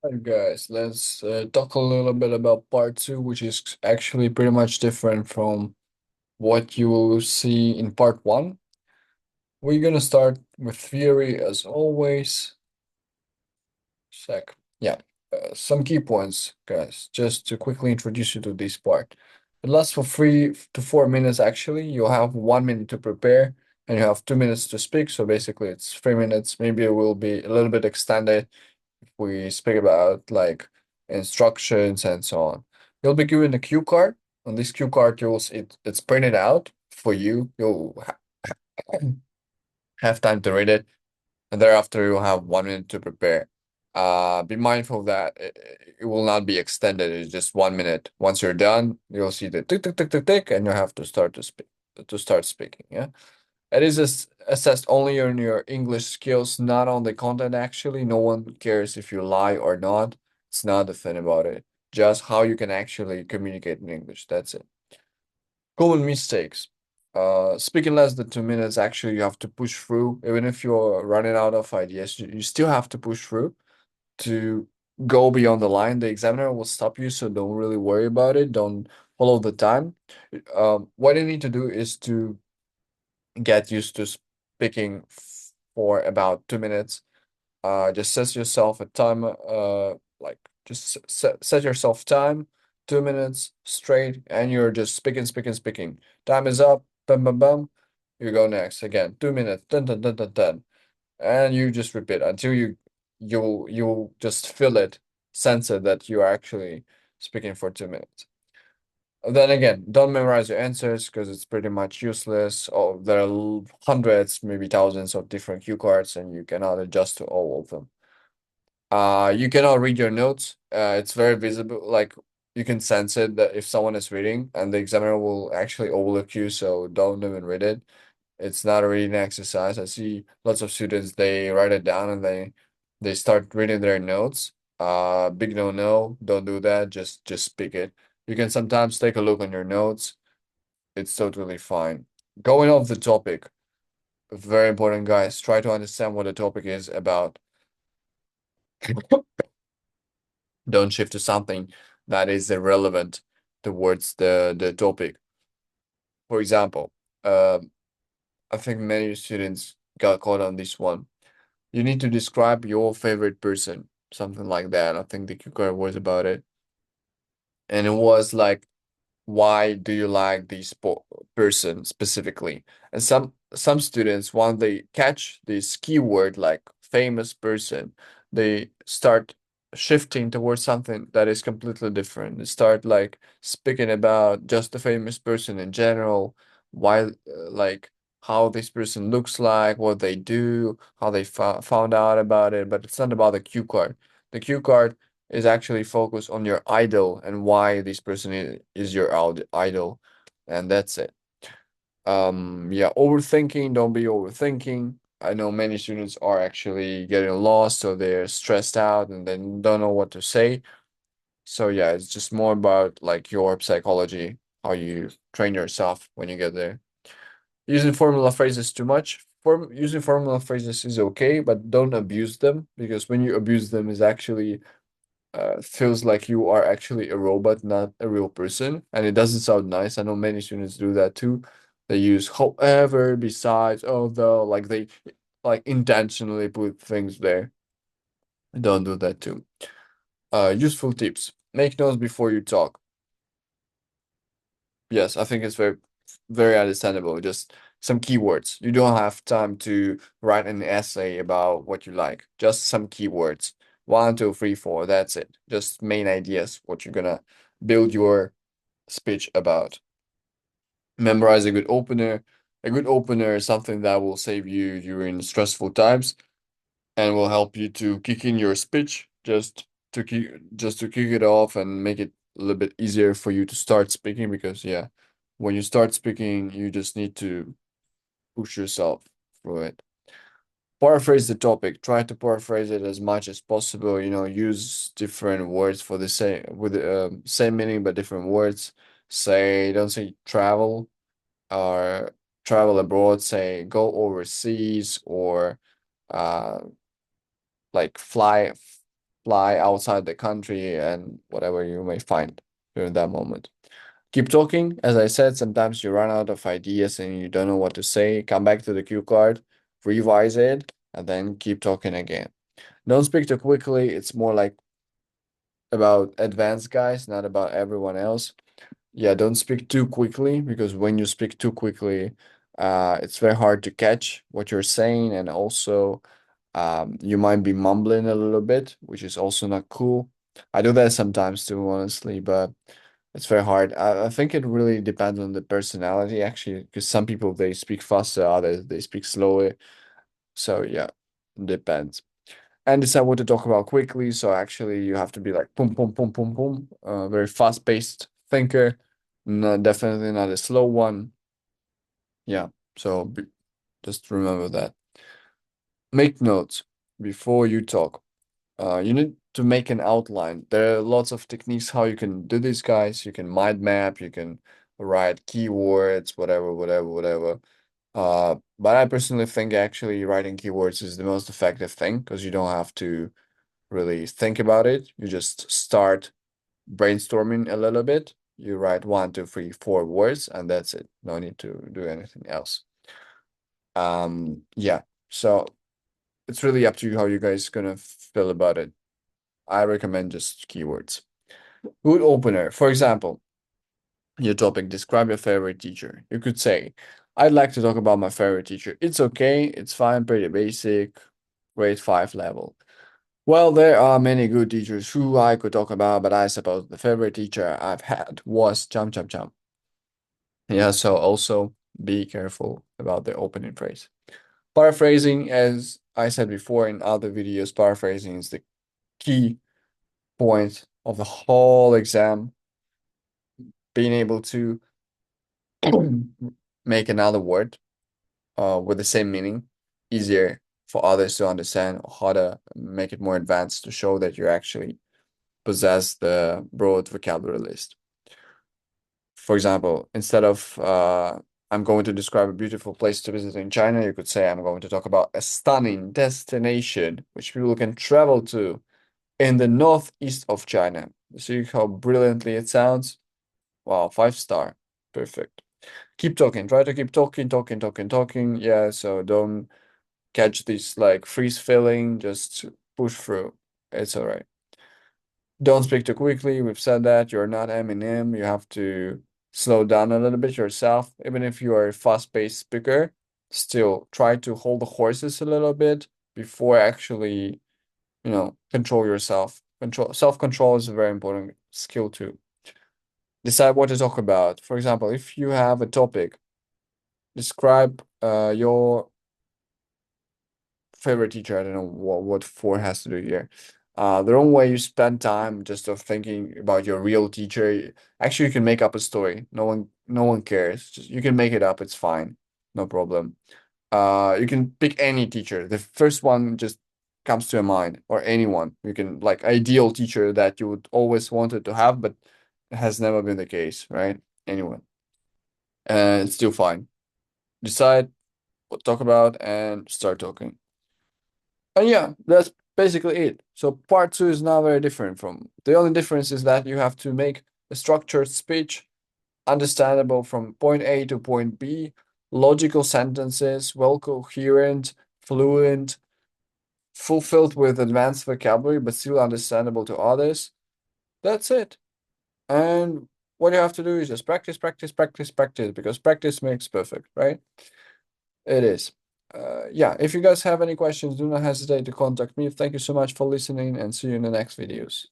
Hi guys, let's talk a little bit about part two, which is actually pretty much different from what you will see in part one. We're gonna start with theory as always. Sec. Yeah, some key points, guys, just to quickly introduce you to this part. It lasts for 3 to 4 minutes actually. You'll have 1 minute to prepare and you have 2 minutes to speak. So basically it's 3 minutes. Maybe it will be a little bit extended we speak about like instructions and so on. You'll be given a cue card. On this cue card, it's printed out for you. You'll have time to read it, and thereafter you'll have 1 minute to prepare. Be mindful that it will not be extended. It's just 1 minute. Once you're done, you'll see the tick tick tick tick tick, and you have to start speaking. Yeah. It is assessed only on your English skills, not on the content actually. No one cares if you lie or not. It's not the thing about it. Just how you can actually communicate in English. That's it. Common mistakes. Speaking less than 2 minutes, actually, you have to push through. Even if you're running out of ideas, you still have to push through to go beyond the line. The examiner will stop you, so don't really worry about it. Don't follow the time. What you need to do is to get used to speaking for about 2 minutes. Just set yourself a time, like just set yourself time, 2 minutes straight, and you're just speaking, speaking, speaking. Time is up, bum, bum, bum. You go next again, 2 minutes, dun, dun, dun, dun, dun, and you just repeat until you'll just feel it, sense it that you are actually speaking for 2 minutes. Then again, don't memorize your answers because it's pretty much useless. Oh, there are hundreds, maybe thousands of different cue cards, and you cannot adjust to all of them. You cannot read your notes. It's very visible, like you can sense it that if someone is reading, and the examiner will actually overlook you, so don't even read it. It's not a reading exercise. I see lots of students, they write it down and they start reading their notes. Big no, don't do that. Just speak it. You can sometimes take a look on your notes. It's totally fine. Going off the topic, very important, guys. Try to understand what the topic is about. Don't shift to something that is irrelevant towards the topic. For example, I think many students got caught on this one. You need to describe your favorite person, something like that. I think the Q card was about it. And it was like, why do you like this person specifically? And some students, when they catch this keyword like famous person, they start shifting towards something that is completely different. They start like speaking about just the famous person in general, why like how this person looks like, what they do, how they found out about it, but it's not about the cue card. The cue card is actually focused on your idol and why this person is your idol, and that's it. Yeah, overthinking, don't be overthinking. I know many students are actually getting lost, so they're stressed out and then don't know what to say. So yeah, it's just more about like your psychology, how you train yourself when you get there. Using formula phrases too much. Using formula phrases is okay, but don't abuse them because when you abuse them is actually feels like you are actually a robot, not a real person, and it doesn't sound nice. I know many students do that too. They use however, besides, although, like they like intentionally put things there. Don't do that too. Useful tips. Make notes before you talk. Yes, I think it's very understandable. Just some keywords. You don't have time to write an essay about what you like. Just some keywords. One, two, three, four. That's it. Just main ideas, what you're gonna build your speech about. Memorize a good opener. A good opener is something that will save you during stressful times and will help you to kick in your speech just to kick it off and make it a little bit easier for you to start speaking because yeah, when you start speaking, you just need to push yourself through it. Paraphrase the topic. Try to paraphrase it as much as possible. Use different words for the same meaning but different words. Don't say travel or travel abroad. Say go overseas or uh like fly. fly outside the country and whatever you may find during that moment. Keep talking. As I said, sometimes you run out of ideas and you don't know what to say. Come back to the cue card, revise it, and then keep talking again. Don't speak too quickly. It's more like about advanced guys, not about everyone else. Yeah, don't speak too quickly because when you speak too quickly, it's very hard to catch what you're saying, and also you might be mumbling a little bit, which is also not cool. I do that sometimes too, honestly, but it's very hard. I think it really depends on the personality, actually, because some people they speak faster, others they speak slower. So yeah, depends. And decide what to talk about quickly. So actually, you have to be like boom, boom, boom, boom, boom. Very fast-paced thinker. No, definitely not a slow one. Yeah. So just remember that. Make notes before you talk. You need to make an outline. There are lots of techniques how you can do this, guys. You can mind map, you can write keywords, whatever, whatever, whatever. But I personally think actually writing keywords is the most effective thing because you don't have to really think about it. You just start brainstorming a little bit. You write 1, 2, 3, 4 words, and that's it. No need to do anything else. Yeah. So it's really up to you how you guys gonna feel about it. I recommend just keywords. Good opener. For example, your topic, describe your favorite teacher. You could say, I'd like to talk about my favorite teacher. It's okay, it's fine, pretty basic, grade 5 level. Well, there are many good teachers who I could talk about, but I suppose the favorite teacher I've had was Chum Chum Chum. Yeah, so also be careful about the opening phrase. Paraphrasing, as I said before in other videos, paraphrasing is the key point of the whole exam. Being able to make another word with the same meaning easier for others to understand, or how to make it more advanced to show that you actually possess the broad vocabulary list. For example, instead of I'm going to describe a beautiful place to visit in China, you could say I'm going to talk about a stunning destination which people can travel to in the northeast of China. See how brilliantly it sounds? Wow, 5 star. Perfect. Keep talking. Try to keep talking, talking, talking, talking. Yeah, so don't catch this like freeze feeling. Just push through. It's all right. Don't speak too quickly. We've said that. You're not Eminem. You have to slow down a little bit yourself. Even if you are a fast-paced speaker, still try to hold the horses a little bit before actually, control yourself. Self-control is a very important skill too. Decide what to talk about. For example, if you have a topic, describe your favorite teacher. I don't know what four has to do here. The wrong way you spend time just of thinking about your real teacher. Actually, you can make up a story. No one cares. Just you can make it up. It's fine. No problem. You can pick any teacher. The first one just comes to your mind, or anyone. You can like ideal teacher that you would always wanted to have, but has never been the case, right? Anyone. And it's still fine. Decide what to talk about and start talking. And yeah, that's basically it. So part two is now very different from the only difference is that you have to make a structured speech understandable from point A to point B, logical sentences, well coherent, fluent, fulfilled with advanced vocabulary, but still understandable to others. That's it. And what you have to do is just practice, practice, practice, practice, because practice makes perfect, right? It is. Yeah, if you guys have any questions, do not hesitate to contact me. Thank you so much for listening and see you in the next videos.